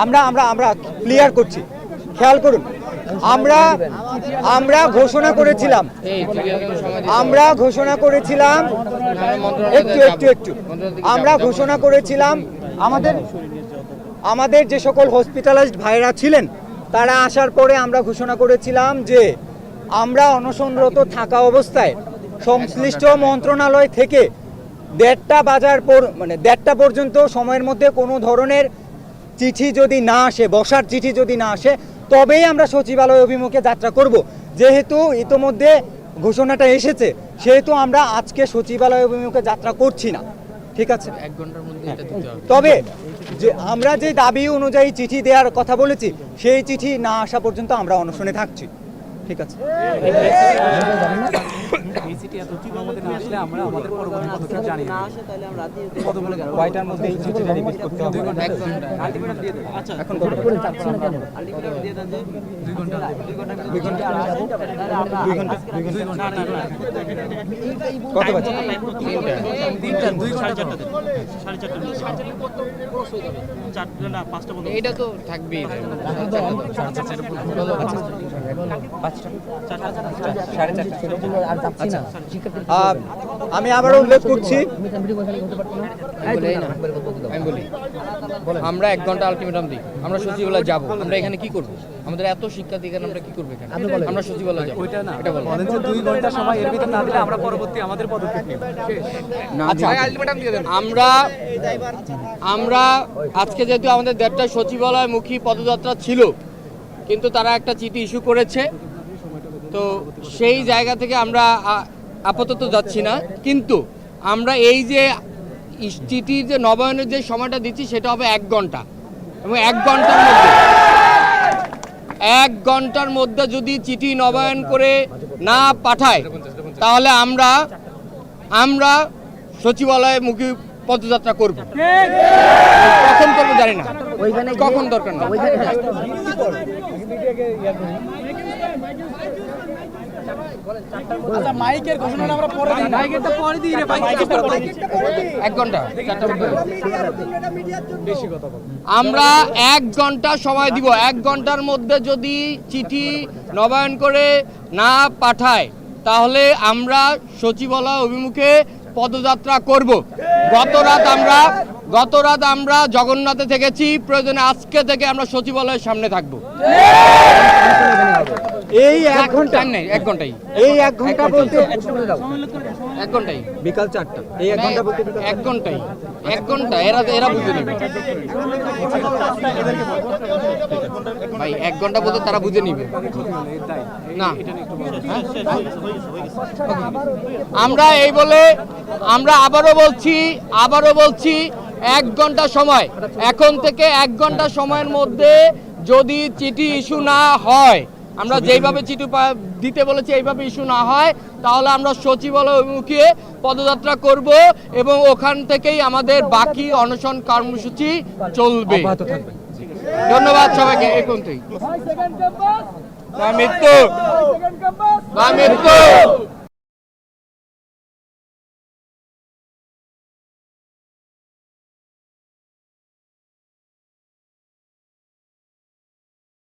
আমরা আমরা আমরা ক্লিয়ার করছি, খেয়াল করুন। আমরা ঘোষণা করেছিলাম আমরা ঘোষণা করেছিলাম আমাদের যে সকল হসপিটালাইজড ভাইরা ছিলেন তারা আসার পরে আমরা ঘোষণা করেছিলাম যে আমরা অনশনরত থাকা অবস্থায় সংশ্লিষ্ট মন্ত্রণালয় থেকে 1:30 পর্যন্ত সময়ের মধ্যে কোনো ধরনের চিঠি যদি না আসে, বসার চিঠি যদি না আসে, তবেই আমরা সচিবালয় অভিমুখে যাত্রা করব। যেহেতু ইতোমধ্যে ঘোষণাটা এসেছে সেহেতু আমরা আজকে সচিবালয় অভিমুখে যাত্রা করছি না, ঠিক আছে? 1 ঘন্টার মধ্যে এটা দিতে হবে। তবে যে আমরা যে দাবি অনুযায়ী চিঠি দেওয়ার কথা বলেছি সেই চিঠি না আসা পর্যন্ত আমরা অনশনে থাকছি, ঠিক আছে? এই চিঠি এত ঠিকমতো না আসলে আমরা আমাদের পরবর্তী পদক্ষেপ জানি না। কয়টার মধ্যে এই চিঠিটা রিলিজ করতে হবে? 1 ঘন্টা আলটিমেটাম দিয়ে দেন। আচ্ছা এখন কত? আলটিমেটাম দিয়ে দেন যে 2 ঘন্টা 2 ঘন্টা কত বাজে? 4:30 এটা তো থাকবেই। আমি আবারও উল্লেখ করছি, আমি বলি আমরা 1 ঘন্টা আলটিমেটাম দিই, আমরা সচিবালয় যাব। আমরা এখানে কি করব? আমাদের এত শিক্ষার্থী এখানে আমরা কি করব? এখানে আমরা সচিবালয় যাব। ওইটা না, এটা বলেন যে 2 ঘন্টা সময় এর ভিতর না দিলে আমরা পরবর্তী আমাদের পদক্ষেপ নেব। আচ্ছা আলটিমেটাম দিয়ে দেন। আমরা আজকে যেহেতু আমাদের 1:30টায় সচিবালয়মুখী পদযাত্রা ছিল, কিন্তু তারা একটা চিঠি ইস্যু করেছে, তো সেই জায়গা থেকে আমরা আপাতত যাচ্ছি না। কিন্তু আমরা এই যে চিঠির যে নবায়নের যে সময়টা দিচ্ছি সেটা হবে 1 ঘন্টা, এবং 1 ঘন্টার মধ্যে যদি চিঠি নবায়ন করে না পাঠায় তাহলে আমরা সচিবালয়মুখী পদযাত্রা করব। কখন করবো জানি না, কখন দরকার না। আচ্ছা মাইকের ঘোষণাটা আমরা পরে দিই, মাইকেরটা পরে দিই রে ভাই। 1 ঘন্টা বেশি কথা বল। আমরা 1 ঘন্টা সময় দিব। 1 ঘন্টার মধ্যে যদি চিঠি নবায়ন করে না পাঠায় তাহলে আমরা সচিবালয় অভিমুখে পদযাত্রা করব। গত রাত আমরা জগন্নাথে থেকেছি, প্রয়োজনে আজকে থেকে আমরা সচিবালয়ের সামনে থাকব। এই 1 ঘন্টা নেই, 1 ঘন্টাই। এই 1 ঘন্টা বলতে 1 ঘন্টাই, বিকাল 4টা। এই 1 ঘন্টা বলতে 1 ঘন্টাই, 1 ঘন্টা। এরা বুঝে নেবে ভাই, 1 ঘন্টা বলতে তারা বুঝে নিবে না। আমরা এই বলে আমরা আবারও বলছি 1 ঘন্টা সময়, এখন থেকে 1 ঘন্টা সময়ের মধ্যে যদি চিঠি ইস্যু না হয়, আমরা যেইভাবে চিঠি দিতে বলেছি এইভাবে ইস্যু না হয়, তাহলে আমরা সচিবালয় অভিমুখে পদযাত্রা করব এবং ওখান থেকেই আমাদের বাকি অনশন কর্মসূচি চলবে। ধন্যবাদ সবাইকে। মৃত্যু